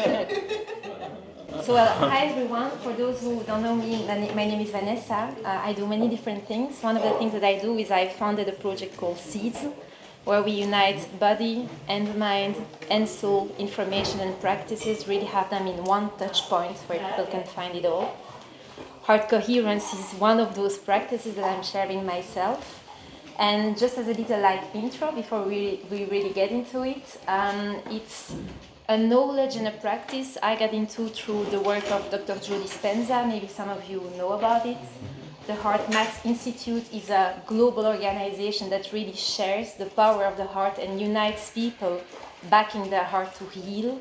So, hi everyone. For those who don't know me, my name is Vanessa. I do many different things. One of the things that I do is I founded a project called Seeds, where we unite body and mind and soul, information and practices, really have them in one touch point where people can find it all. Heart coherence is one of those practices that I'm sharing myself. And just as a little intro before we really get into it, it's a knowledge and a practice I got into through the work of Dr. Joe Dispenza. Maybe some of you know about it. The Heart Math Institute is a global organization that really shares the power of the heart and unites people backing their heart to heal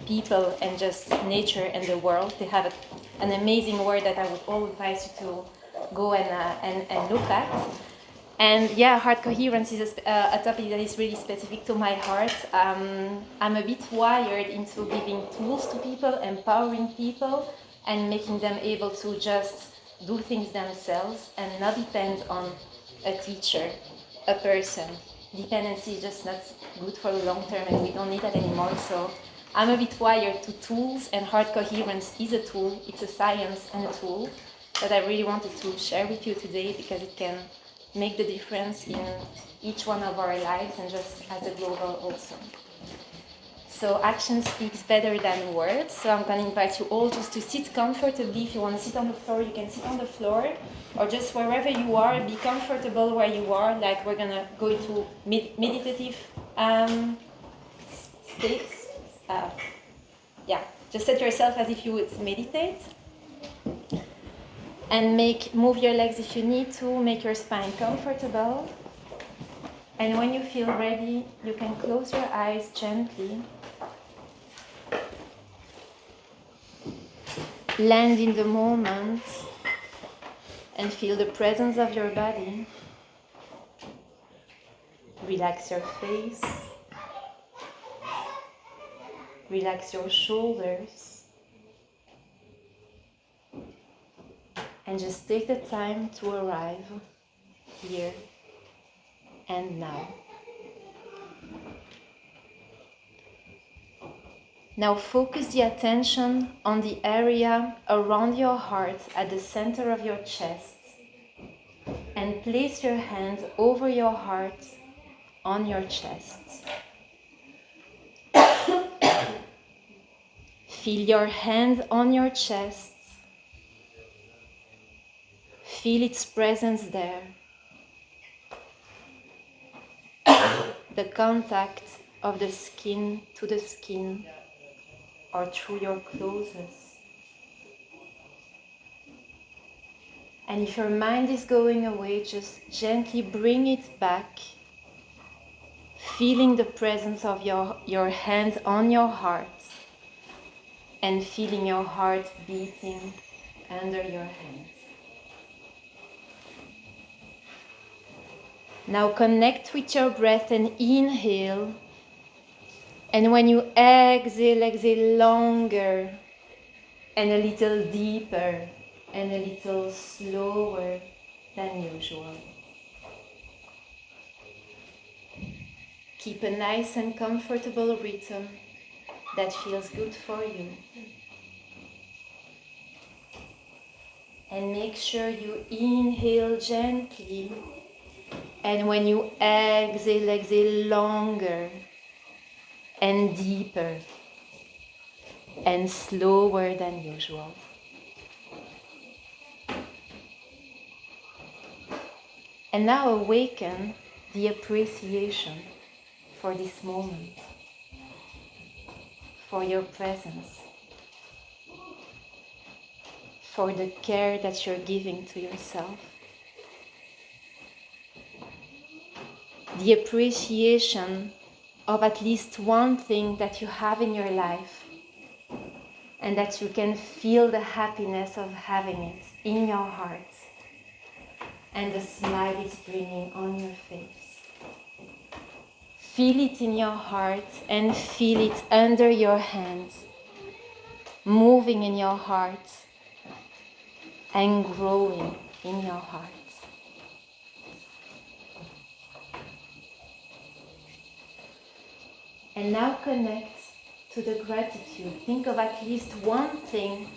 people and just nature and the world. They have an amazing work that I would all advise you to go and look at. And yeah, heart coherence is a topic that is really specific to my heart. I'm a bit wired into giving tools to people, empowering people, and making them able to just do things themselves and not depend on a teacher, a person. Dependency is just not good for the long term, and we don't need that anymore. So I'm a bit wired to tools, and heart coherence is a tool. It's a science and a tool that I really wanted to share with you today because it can make the difference in each one of our lives and just as a global also. So action speaks better than words. So I'm going to invite you all just to sit comfortably. If you want to sit on the floor, you can sit on the floor, or just wherever you are, be comfortable where you are. Like we're going to go into meditative states. Just set yourself as if you would meditate. And move your legs if you need to, make your spine comfortable. And when you feel ready, you can close your eyes gently. Land in the moment and feel the presence of your body. Relax your face. Relax your shoulders. And just take the time to arrive here and now. Now focus the attention on the area around your heart at the center of your chest and place your hand over your heart on your chest. Feel your hand on your chest. Feel its presence there. The contact of the skin to the skin or through your clothes. And if your mind is going away, just gently bring it back, feeling the presence of your hand on your heart and feeling your heart beating under your hand. Now connect with your breath and inhale. And when you exhale, exhale longer and a little deeper and a little slower than usual. Keep a nice and comfortable rhythm that feels good for you. And make sure you inhale gently. And when you exhale, exhale longer and deeper and slower than usual. And now awaken the appreciation for this moment, for your presence, for the care that you're giving to yourself. The appreciation of at least one thing that you have in your life and that you can feel the happiness of having it in your heart and the smile it's bringing on your face. Feel it in your heart and feel it under your hands, moving in your heart and growing in your heart. And now connect to the gratitude. Think of at least one thing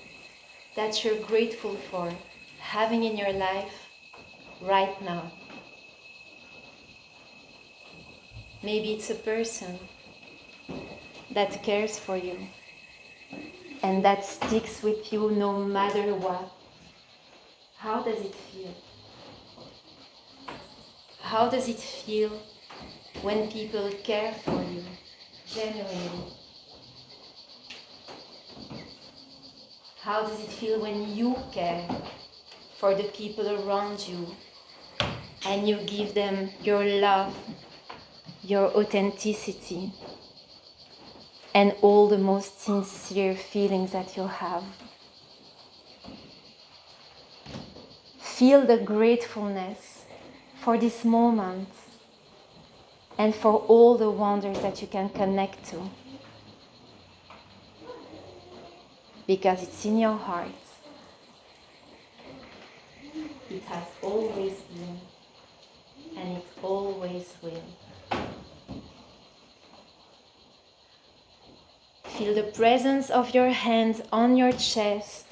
that you're grateful for having in your life right now. Maybe it's a person that cares for you and that sticks with you no matter what. How does it feel? How does it feel when people care for you genuinely? How does it feel when you care for the people around you and you give them your love, your authenticity, and all the most sincere feelings that you have? Feel the gratefulness for this moment and for all the wonders that you can connect to. Because it's in your heart. It has always been, and it always will. Feel the presence of your hand on your chest.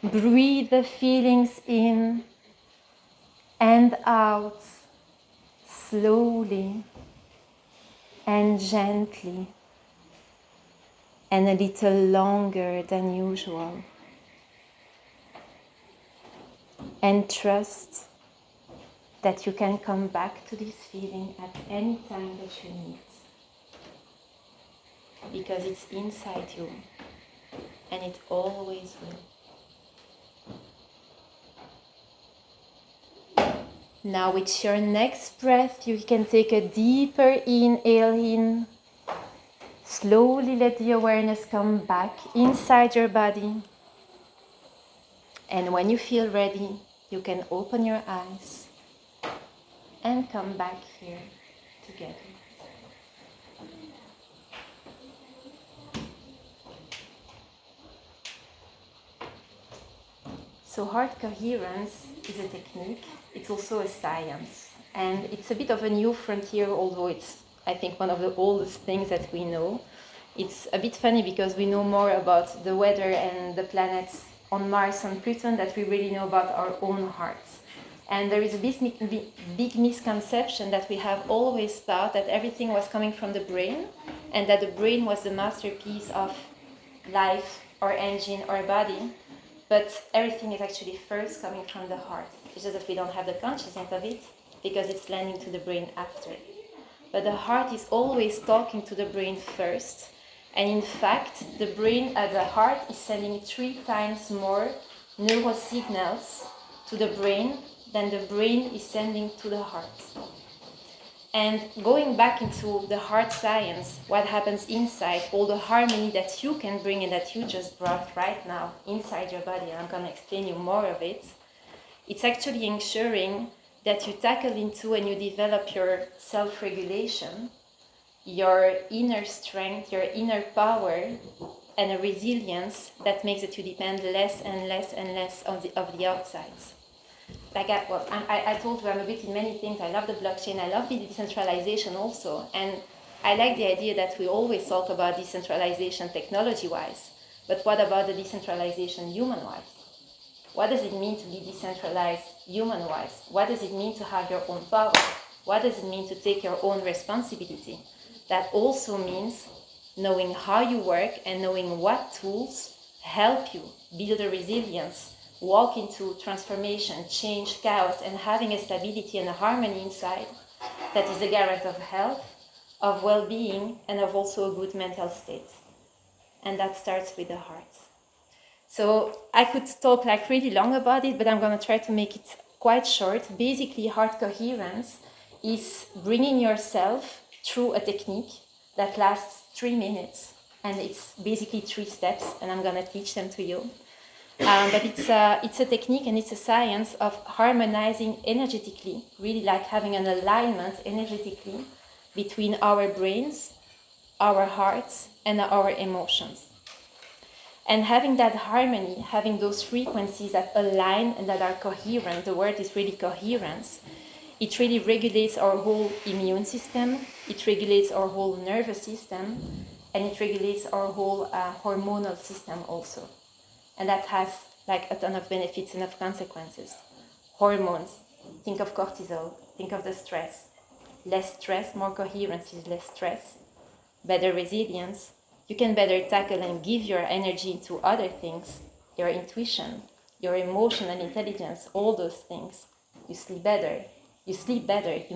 Breathe the feelings in and out, slowly and gently, and a little longer than usual. And trust that you can come back to this feeling at any time that you need. Because it's inside you, and it always will. Now with your next breath, you can take a deeper inhale in. Slowly let the awareness come back inside your body. And when you feel ready, you can open your eyes and come back here together. So heart coherence is a technique. It's also a science. And it's a bit of a new frontier, although it's, I think, one of the oldest things that we know. It's a bit funny because we know more about the weather and the planets on Mars and Pluto that we really know about our own hearts. And there is a big misconception that we have always thought that everything was coming from the brain and that the brain was the masterpiece of life or engine or body. But everything is actually first coming from the heart. It's just that we don't have the consciousness of it because it's landing to the brain after. But the heart is always talking to the brain first. And in fact, the heart is sending 3 times more neurosignals to the brain than the brain is sending to the heart. And going back into the heart science, what happens inside, all the harmony that you can bring and that you just brought right now inside your body, and I'm going to explain you more of it, it's actually ensuring that you tackle into and you develop your self-regulation, your inner strength, your inner power, and a resilience that makes it you depend less and less and less of the outsides. Like I told you I'm a bit in many things. I love the blockchain, I love the decentralization also, and I like the idea that we always talk about decentralization technology-wise, but what about the decentralization human-wise? What does it mean to be decentralized human-wise? What does it mean to have your own power? What does it mean to take your own responsibility? That also means knowing how you work and knowing what tools help you build a resilience, walk into transformation, change, chaos, and having a stability and a harmony inside that is a guarant of health, of well-being, and of also a good mental state. And that starts with the heart. So I could talk like really long about it, but I'm going to try to make it quite short. Basically, heart coherence is bringing yourself through a technique that lasts 3 minutes. And it's basically 3 steps, and I'm going to teach them to you. But it's a technique and it's a science of harmonizing energetically, really like having an alignment energetically between our brains, our hearts, and our emotions. And having that harmony, having those frequencies that align and that are coherent, the word is really coherence, it really regulates our whole immune system, it regulates our whole nervous system, and it regulates our whole hormonal system also. And that has like a ton of benefits and of consequences. Hormones, think of cortisol, think of the stress. Less stress, more coherence is less stress. Better resilience. You can better tackle and give your energy to other things, your intuition, your emotional intelligence, all those things. You sleep better. You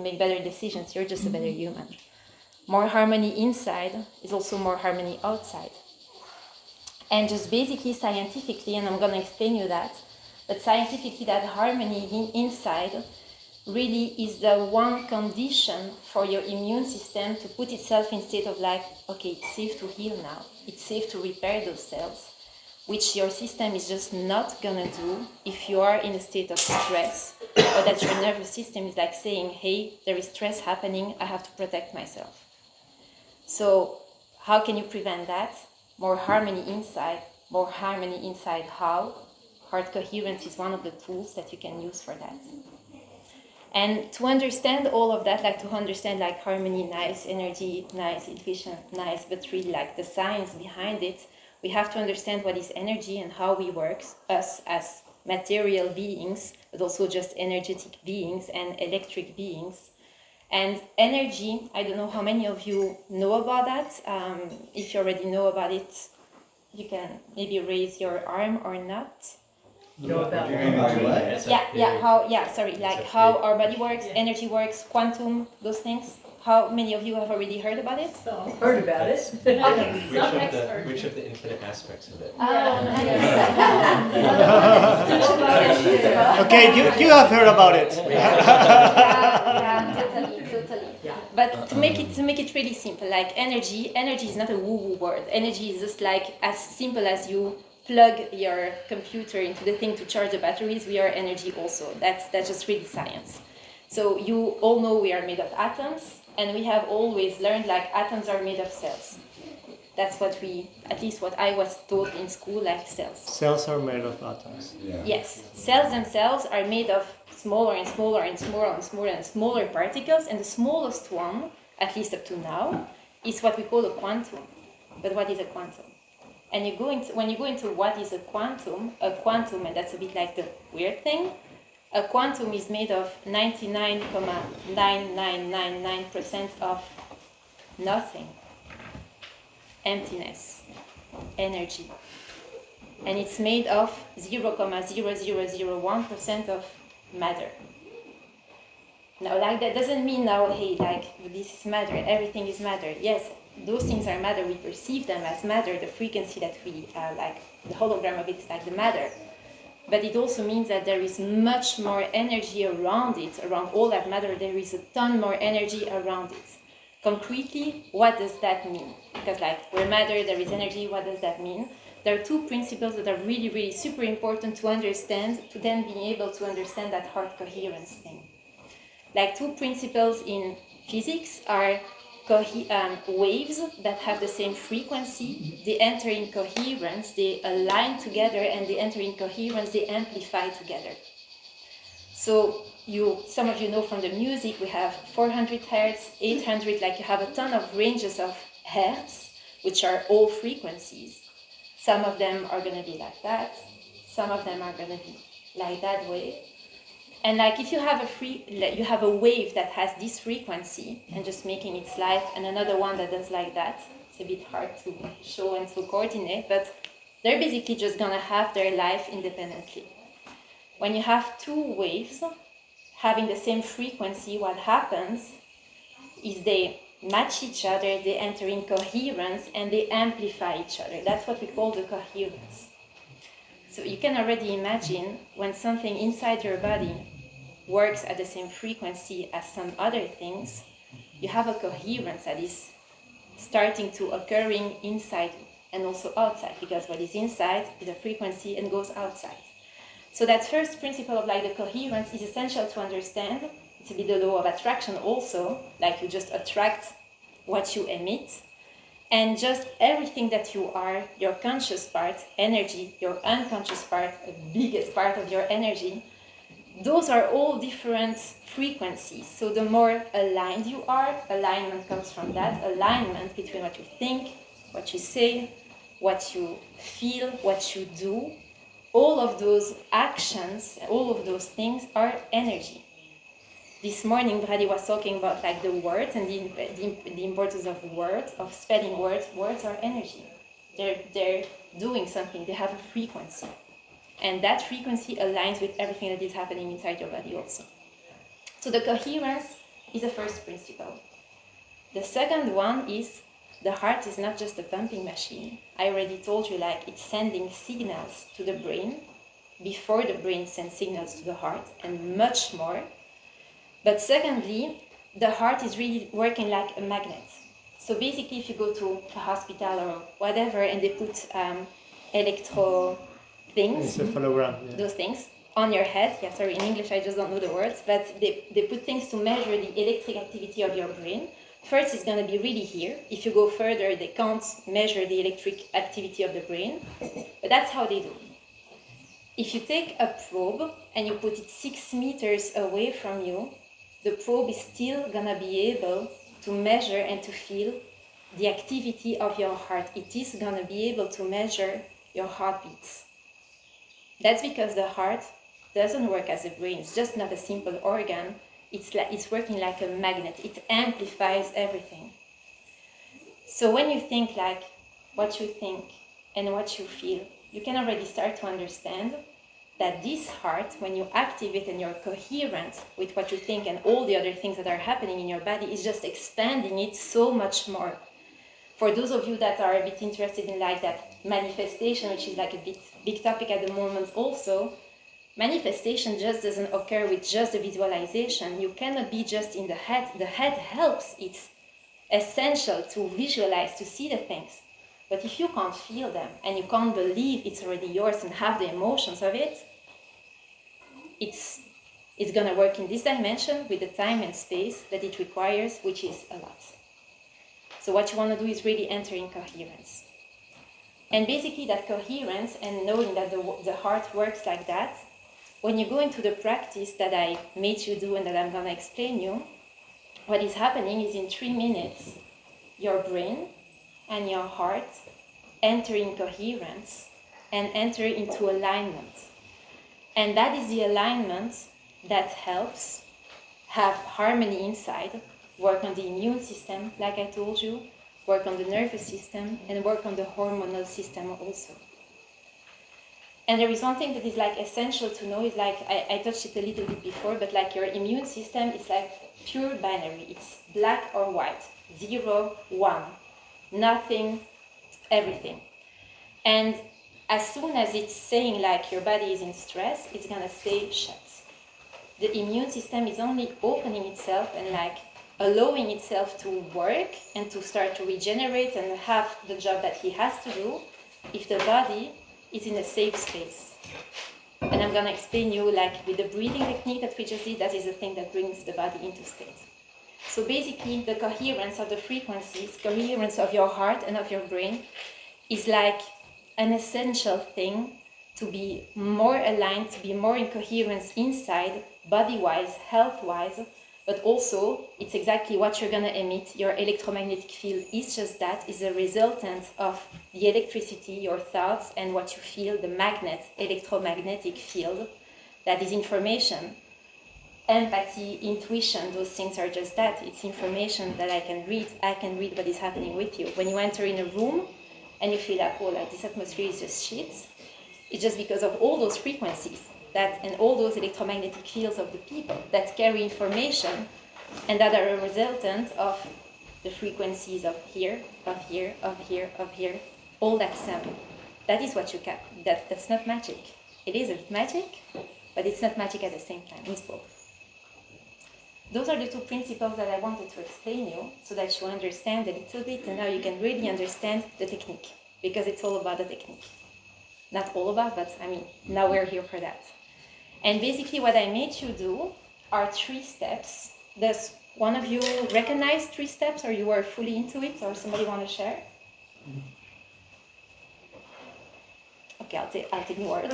make better decisions, you're just a better human. More harmony inside is also more harmony outside. And just basically scientifically, and I'm going to explain you that, but scientifically that harmony inside really is the one condition for your immune system to put itself in state of like, okay, it's safe to heal now. It's safe to repair those cells, which your system is just not going to do if you are in a state of stress, or that your nervous system is like saying, hey, there is stress happening, I have to protect myself. So how can you prevent that? More harmony inside. More harmony inside how? Heart coherence is one of the tools that you can use for that. And to understand all of that, like to understand like harmony, nice, energy, nice, intuition, nice, but really like the science behind it, we have to understand what is energy and how we work, us as material beings, but also just energetic beings and electric beings. And energy, I don't know how many of you know about that. If you already know about it, you can maybe raise your arm or not. Know about how our body works, energy works, quantum, those things. How many of you have already heard about it? Heard about it. Okay. Which of the infinite aspects of it? Okay, you have heard about it. Totally. Yeah. But to make it really simple, like energy is not a woo-woo word. Energy is just like as simple as you plug your computer into the thing to charge the batteries. We are energy also. That's just really science. So you all know we are made of atoms, and we have always learned like atoms are made of cells. That's what at least what I was taught in school, like cells. Cells are made of atoms. Yeah. Yes, cells themselves are made of smaller and smaller and smaller and smaller and smaller particles, and the smallest one, at least up to now, is what we call a quantum. But what is a quantum? And when you go into what is a quantum, and that's a bit like the weird thing, a quantum is made of 99.9999% of nothing, emptiness, energy. And it's made of 0.0001% of matter. Now, like that doesn't mean now, hey, like this is matter, everything is matter. Yes, those things are matter, we perceive them as matter, the frequency that we, like the hologram of it is like the matter. But it also means that there is much more energy around it, around all that matter, there is a ton more energy around it. Concretely, what does that mean? Because like we're matter, there is energy, what does that mean? There are two principles that are really, really super important to understand, to then be able to understand that heart coherence thing. Like two principles in physics are waves that have the same frequency, they enter in coherence, they align together, and they enter in coherence, they amplify together. So some of you know from the music, we have 400 hertz, 800, like you have a ton of ranges of hertz, which are all frequencies. Some of them are going to be like that, some of them are going to be like that way. And like if you have a wave that has this frequency and just making its life, and another one that does like that, it's a bit hard to show and to coordinate, but they're basically just gonna have their life independently. When you have two waves having the same frequency, what happens is they match each other, they enter in coherence, and they amplify each other. That's what we call the coherence. So you can already imagine when something inside your body works at the same frequency as some other things, you have a coherence that is starting to occurring inside and also outside, because what is inside is a frequency and goes outside. So that first principle of like the coherence is essential to understand. It's a bit the law of attraction also, like you just attract what you emit. And just everything that you are, your conscious part, energy, your unconscious part, the biggest part of your energy, those are all different frequencies. So the more aligned you are, alignment comes from that, alignment between what you think, what you say, what you feel, what you do, all of those actions, all of those things are energy. This morning, Brady was talking about like the words and the importance of words, of spelling words. Words are energy. They're doing something. They have a frequency. And that frequency aligns with everything that is happening inside your body also. So the coherence is the first principle. The second one is the heart is not just a pumping machine. I already told you, like, it's sending signals to the brain before the brain sends signals to the heart, and much more. But secondly, the heart is really working like a magnet. So basically, if you go to a hospital or whatever, and they put electro things, Encephalogram, yeah. those things, on your head, yeah, sorry, in English I just don't know the words, but they put things to measure the electric activity of your brain. First, it's going to be really here. If you go further, they can't measure the electric activity of the brain, but that's how they do. If you take a probe and you put it 6 meters away from you, the probe is still going to be able to measure and to feel the activity of your heart. It is going to be able to measure your heartbeats. That's because the heart doesn't work as a brain. It's just not a simple organ. It's working like a magnet. It amplifies everything. So when you think like what you think and what you feel, you can already start to understand that this heart, when you activate and you're coherent with what you think and all the other things that are happening in your body, is just expanding it so much more. For those of you that are a bit interested in like that manifestation, which is like a big topic at the moment also, manifestation just doesn't occur with just the visualization. You cannot be just in the head. The head helps. It's essential to visualize, to see the things. But if you can't feel them and you can't believe it's already yours and have the emotions of it, it's going to work in this dimension with the time and space that it requires, which is a lot. So what you want to do is really enter in coherence. And basically that coherence and knowing that the heart works like that, when you go into the practice that I made you do and that I'm going to explain you, what is happening is in 3 minutes, your brain and your heart enter in coherence and enter into alignment. And that is the alignment that helps have harmony inside, work on the immune system, like I told you, work on the nervous system, and work on the hormonal system also. And there is one thing that is like essential to know, is like, I touched it a little bit before, but like your immune system is like pure binary. It's black or white, 0, 1, nothing, everything. And as soon as it's saying like your body is in stress, it's gonna stay shut. The immune system is only opening itself and like allowing itself to work and to start to regenerate and have the job that he has to do if the body is in a safe space. And I'm gonna explain you like with the breathing technique that we just did, that is the thing that brings the body into state. So basically the coherence of the frequencies, coherence of your heart and of your brain is like an essential thing to be more aligned, to be more in coherence inside, body-wise, health-wise, but also it's exactly what you're going to emit. Your electromagnetic field is just that, is a resultant of the electricity, your thoughts, and what you feel, the magnet, electromagnetic field, that is information. Empathy, intuition, those things are just that. It's information that I can read what is happening with you. When you enter in a room and you feel like, oh, like this atmosphere is just shit, it's just because of all those frequencies that and all those electromagnetic fields of the people that carry information and that are a resultant of the frequencies of here, of here, of here, of here, all that sound. That is what you can. That's not magic. It is a bit magic, but it's not magic at the same time. It's both. Those are the two principles that I wanted to explain you so that you understand a little bit, and now you can really understand the technique, because it's all about the technique. Not all about, but I mean, now we're here for that. And basically what I made you do are 3 steps. Does one of you recognize 3 steps, or you are fully into it, or somebody want to share? Okay, I'll take the word.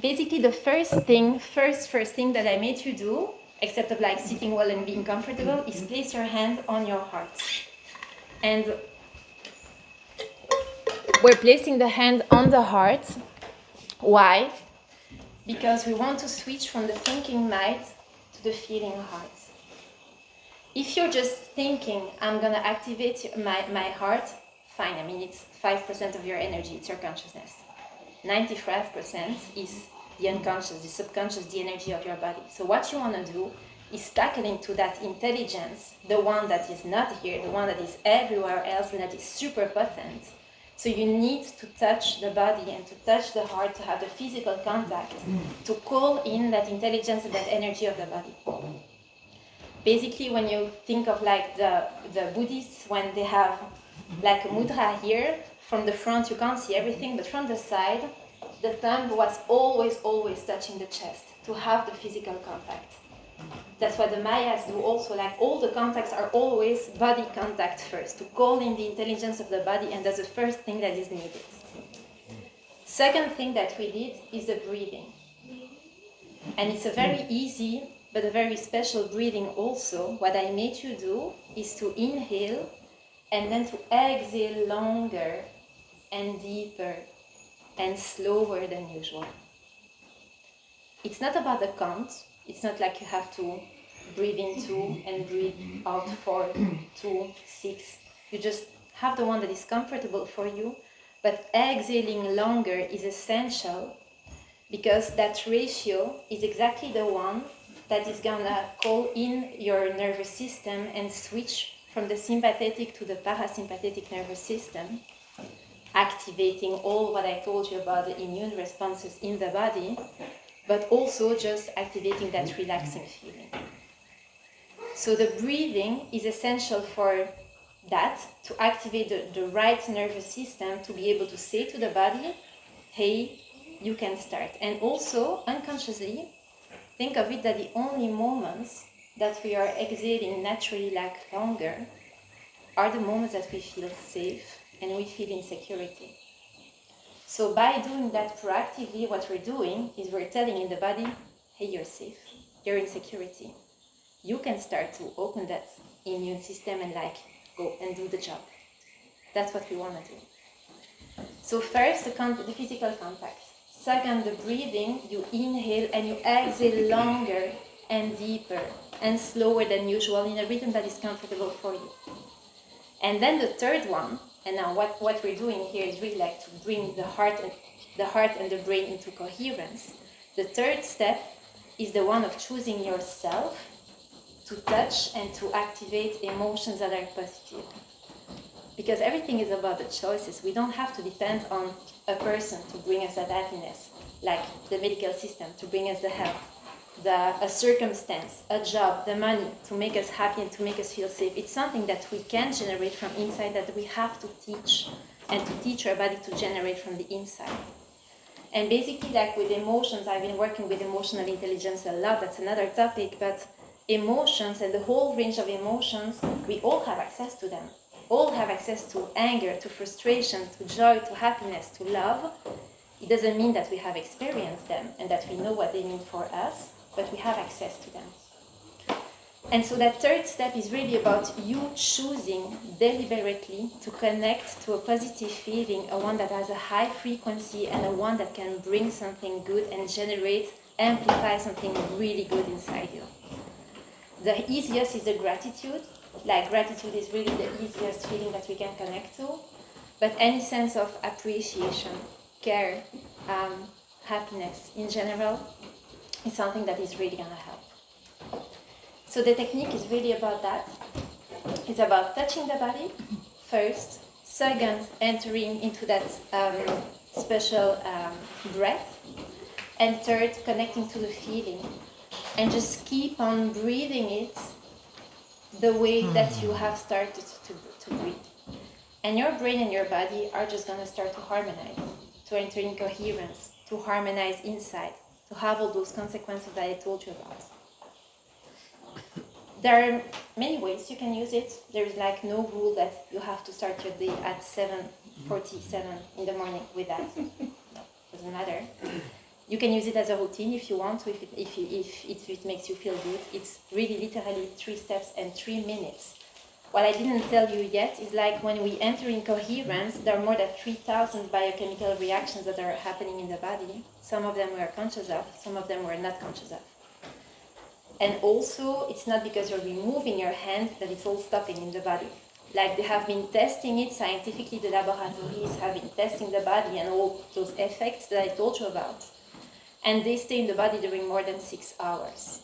Basically the first thing that I made you do, except of like sitting well and being comfortable, is place your hand on your heart. And we're placing the hand on the heart. Why? Because we want to switch from the thinking mind to the feeling heart. If you're just thinking, I'm going to activate my heart, fine. I mean, it's 5% of your energy, it's your consciousness. 95% is the unconscious, the subconscious, the energy of your body. So what you want to do is tackle into that intelligence, the one that is not here, the one that is everywhere else and that is super potent. So you need to touch the body and to touch the heart, to have the physical contact, to call in that intelligence and that energy of the body. Basically, when you think of like the Buddhists, when they have like a mudra here, from the front you can't see everything, but from the side, the thumb was always touching the chest to have the physical contact. That's what the Mayas do also, like all the contacts are always body contact first, to call in the intelligence of the body, and that's the first thing that is needed. Second thing that we did is the breathing. And it's a very easy, but a very special breathing also. What I made you do is to inhale and then to exhale longer and deeper and slower than usual. It's not about the count. It's not like you have to breathe in 2 and breathe out 4, 2, 6. You just have the one that is comfortable for you, but exhaling longer is essential because that ratio is exactly the one that is gonna call in your nervous system and switch from the sympathetic to the parasympathetic nervous system, activating all what I told you about the immune responses in the body, but also just activating that relaxing feeling. So the breathing is essential for that, to activate the right nervous system, to be able to say to the body, hey, you can start. And also, unconsciously, think of it that the only moments that we are exhaling naturally like longer are the moments that we feel safe and we feel in security. So by doing that proactively, what we're doing is we're telling in the body, hey, you're safe, you're in security. You can start to open that immune system and like go and do the job. That's what we want to do. So first, the physical contact. Second, the breathing, you inhale and you exhale longer and deeper and slower than usual in a rhythm that is comfortable for you. And then the third one, and now what we're doing here is really like to bring the heart and the brain into coherence. The third step is the one of choosing yourself to touch and to activate emotions that are positive. Because everything is about the choices. We don't have to depend on a person to bring us that happiness, like the medical system to bring us the health, a circumstance, a job, the money to make us happy and to make us feel safe. It's something that we can generate from inside that we have to teach and to teach our body to generate from the inside. And basically, like with emotions, I've been working with emotional intelligence a lot. That's another topic, but emotions and the whole range of emotions, we all have access to them. All have access to anger, to frustration, to joy, to happiness, to love. It doesn't mean that we have experienced them and that we know what they mean for us, but we have access to them. And so that third step is really about you choosing deliberately to connect to a positive feeling, a one that has a high frequency and a one that can bring something good and amplify something really good inside you. The easiest is the gratitude. Like gratitude is really the easiest feeling that we can connect to. But any sense of appreciation, care, happiness in general is something that is really going to help. So the technique is really about that. It's about touching the body first. Second, entering into that special breath. And third, connecting to the feeling. And just keep on breathing it the way that you have started to breathe. And your brain and your body are just going to start to harmonize, to enter in coherence, to harmonize inside, to have all those consequences that I told you about. There are many ways you can use it. There is like no rule that you have to start your day at 7:47 in the morning with that. No, doesn't matter. You can use it as a routine if you want to, if it makes you feel good. It's really literally 3 steps and 3 minutes What I didn't tell you yet is like when we enter in coherence, there are more than 3,000 biochemical reactions that are happening in the body. Some of them we are conscious of, some of them we're not conscious of. And also, it's not because you're removing your hand that it's all stopping in the body. Like they have been testing it scientifically, the laboratories have been testing the body and all those effects that I told you about. And they stay in the body during more than 6 hours.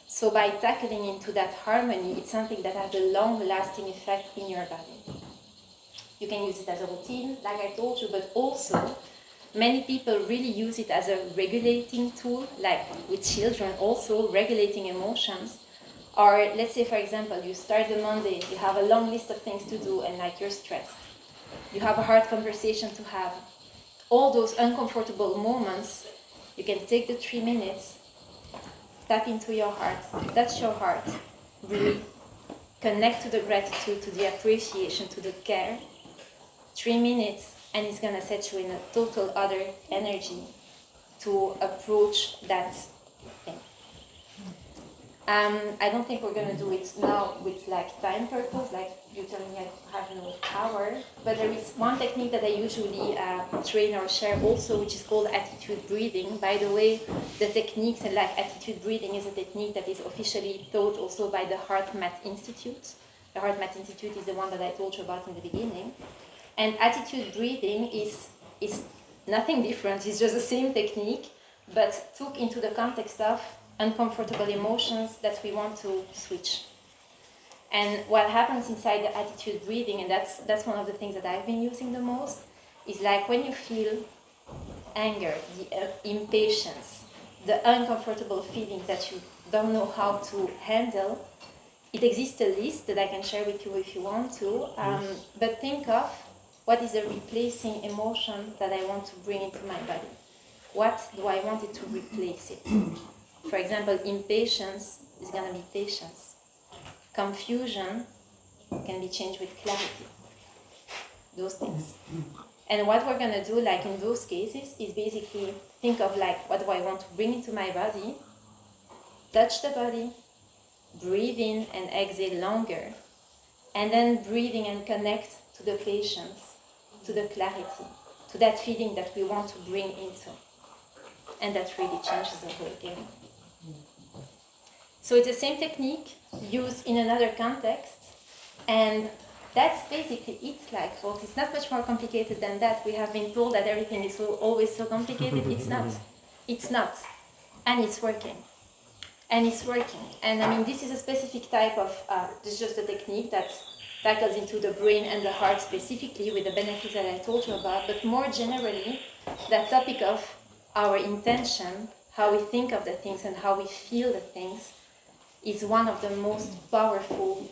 So by tackling into that harmony, it's something that has a long-lasting effect in your body. You can use it as a routine, like I told you, but also many people really use it as a regulating tool, like with children also, regulating emotions. Or let's say, for example, you start the Monday, you have a long list of things to do and like you're stressed. You have a hard conversation to have. All those uncomfortable moments, you can take the 3 minutes, tap into your heart, touch your heart, breathe, connect to the gratitude, to the appreciation, to the care. 3 minutes, and it's going to set you in a total other energy to approach that thing. I don't think we're going to do it now with like time purpose, like you tell me I have no power, but there is one technique that I usually train or share also, which is called attitude breathing. By the way, the techniques and like attitude breathing is a technique that is officially taught also by the HeartMath Institute. The HeartMath Institute is the one that I told you about in the beginning. And attitude breathing is nothing different, it's just the same technique, but took into the context of uncomfortable emotions that we want to switch. And what happens inside the attitude breathing, and that's one of the things that I've been using the most, is like when you feel anger, the impatience, the uncomfortable feelings that you don't know how to handle, it exists a list that I can share with you if you want to, but think of what is a replacing emotion that I want to bring into my body. What do I want it to replace it? For example, impatience is going to be patience. Confusion can be changed with clarity. Those things. And what we're going to do, like in those cases, is basically think of like, what do I want to bring into my body? Touch the body, breathe in and exhale longer, and then breathing and connect to the patience, to the clarity, to that feeling that we want to bring into. And that really changes the whole game. So it's the same technique used in another context, and that's basically it. Like, well, it's not much more complicated than that. We have been told that everything is always so complicated. It's not. It's not. And it's working. And it's working. And I mean, this is a specific type of, this is just a technique that tackles into the brain and the heart specifically with the benefits that I told you about, but more generally, that topic of our intention, how we think of the things and how we feel the things, is one of the most powerful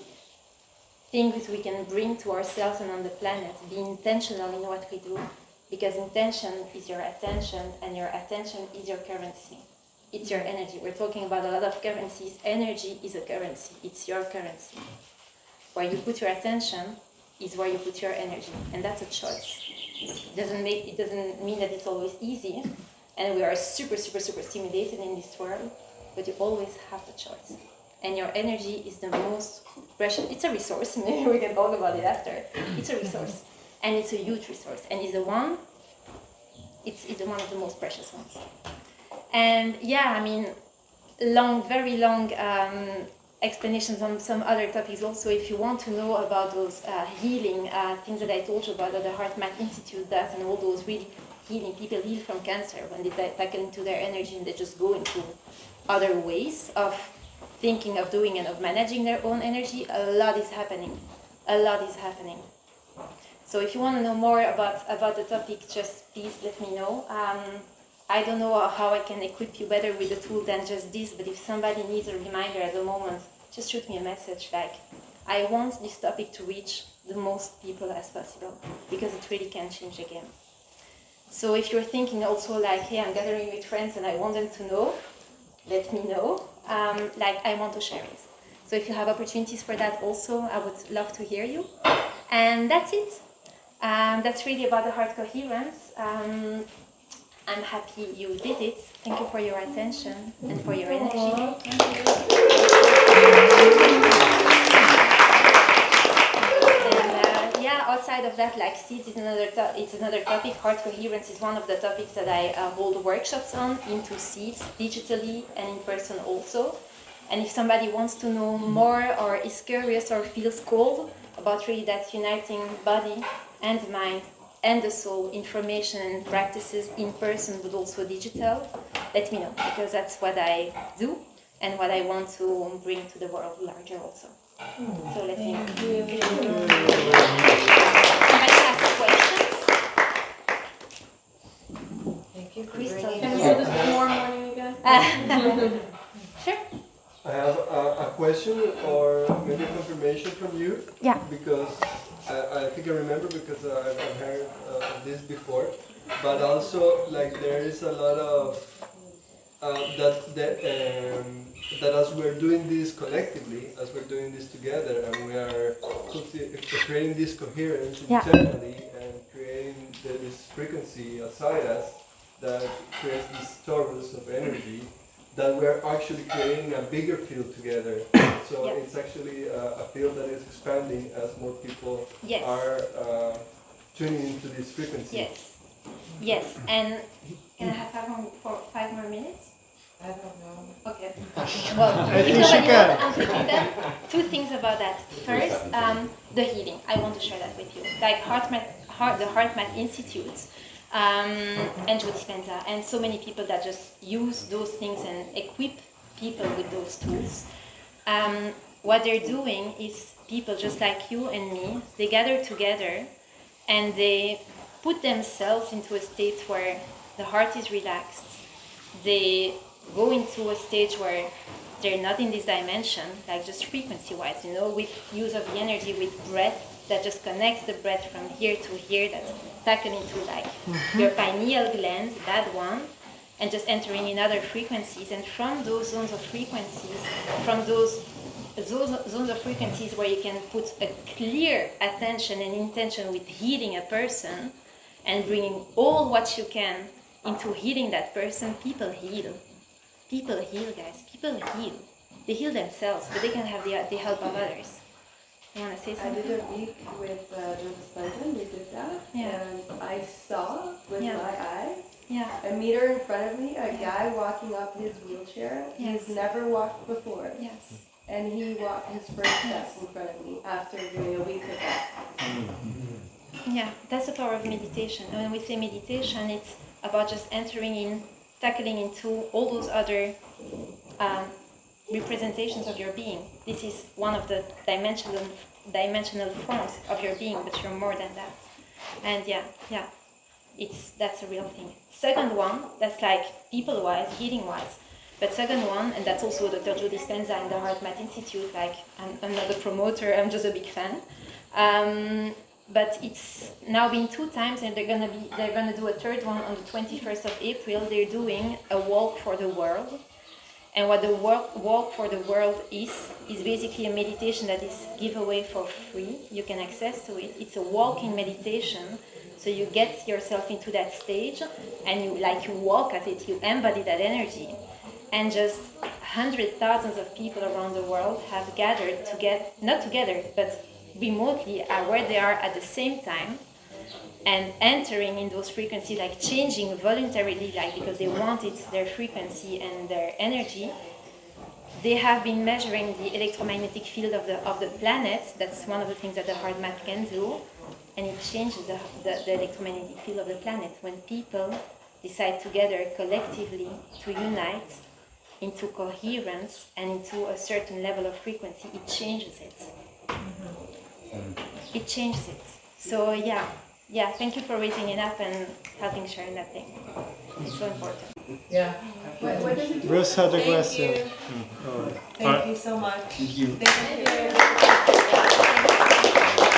things we can bring to ourselves and on the planet. Be intentional in what we do, because intention is your attention, and your attention is your currency. It's your energy. We're talking about a lot of currencies. Energy is a currency. It's your currency. Where you put your attention is where you put your energy, and that's a choice. It doesn't mean that it's always easy, and we are super stimulated in this world, but you always have the choice. And your energy is the most precious. It's a resource. Maybe we can talk about it after. It's a resource, and it's a huge resource, and it's one of the most precious ones. And yeah, I mean, very long explanations on some other topics also. If you want to know about those healing things that I told you about, that the HeartMath Institute does, and all those really healing, people heal from cancer when they tackle into their energy and they just go into other ways of thinking, of doing, and of managing their own energy. A lot is happening. A lot is happening. So if you want to know more about the topic, just please let me know. I don't know how I can equip you better with the tool than just this, but if somebody needs a reminder at the moment, just shoot me a message like, I want this topic to reach the most people as possible, because it really can change the game. So if you're thinking also like, hey, I'm gathering with friends and I want them to know, let me know. I want to share it. So if you have opportunities for that also, I would love to hear you. And that's it. That's really about the heart coherence. I'm happy you did it. Thank you for your attention and for your energy. outside of that, like seeds is it's another topic. Heart coherence is one of the topics that I hold workshops on into seeds, digitally and in person also. And if somebody wants to know more or is curious or feels called about really that uniting body and mind and the soul, information and practices in person but also digital, let me know, because that's what I do and what I want to bring to the world larger also. So let me know. Somebody has questions? Thank you for Crystal. bringing Can we us. do this tomorrow morning again? Sure. I have a question or maybe a confirmation from you. Yeah. Because I think I remember because I've heard this before. But also, like, there is a lot of that as we're doing this collectively, as we're doing this together, and we are creating this coherence internally and creating this frequency outside us that creates this torus of energy, that we're actually creating a bigger field together. So it's actually a field that is expanding as more people are tuning into this frequency. Yes. Yes. And can I have 5 more minutes? I don't know. Okay. Well, I if think she nobody can. else, I'm taking them. 2 things about that. First, the healing. I want to share that with you. Like the HeartMath Institute, and Joe Dispenza, and so many people that just use those things and equip people with those tools. What they're doing is people just like you and me, they gather together and they put themselves into a state where the heart is relaxed. They go into a stage where they're not in this dimension, like just frequency-wise, with use of the energy, with breath that just connects the breath from here to here, that's taken into like your pineal gland, that one, and just entering in other frequencies. And from those zones of frequencies, from those zones of frequencies where you can put a clear attention and intention with healing a person and bringing all what you can into healing that person, people heal. People heal, guys. People heal. They heal themselves, but they can have the help of others. You want to say I something? did a week with Joe Dispenza, we did that, Yeah. and I saw with Yeah. my eyes Yeah. a meter in front of me, a guy walking up his wheelchair. Yes. He's never walked before, Yes. and he walked his first steps in front of me after doing a week of that. Yeah, that's the power of meditation. And when we say meditation, it's about just entering in, tackling into all those other representations of your being. This is one of the dimensional forms of your being, but you're more than that. And that's a real thing. Second one, that's like people-wise, healing-wise. But second one, and that's also Dr. Joe Dispenza and the HeartMath Institute, like I'm not a promoter, I'm just a big fan. But it's now been 2 times, and they're gonna do a third one on the 21st of April. They're doing a walk for the world. And what the walk for the world is basically a meditation that is giveaway for free. You can access to it. It's a walking meditation. So you get yourself into that stage and you walk at it, you embody that energy. And just hundreds, thousands of people around the world have gathered to get, not together, but remotely where they are at the same time, and entering in those frequencies, like changing voluntarily, like because they wanted their frequency and their energy. They have been measuring the electromagnetic field of the planet. That's one of the things that the HeartMath can do, and it changes the electromagnetic field of the planet when people decide together collectively to unite into coherence and into a certain level of frequency. It changes it. It changes it. So thank you for raising it up and helping sharing that thing. It's so important. Yeah. What does it do? Bruce had a Thank question. you. All right. Thank you so much. Thank you. Thank you.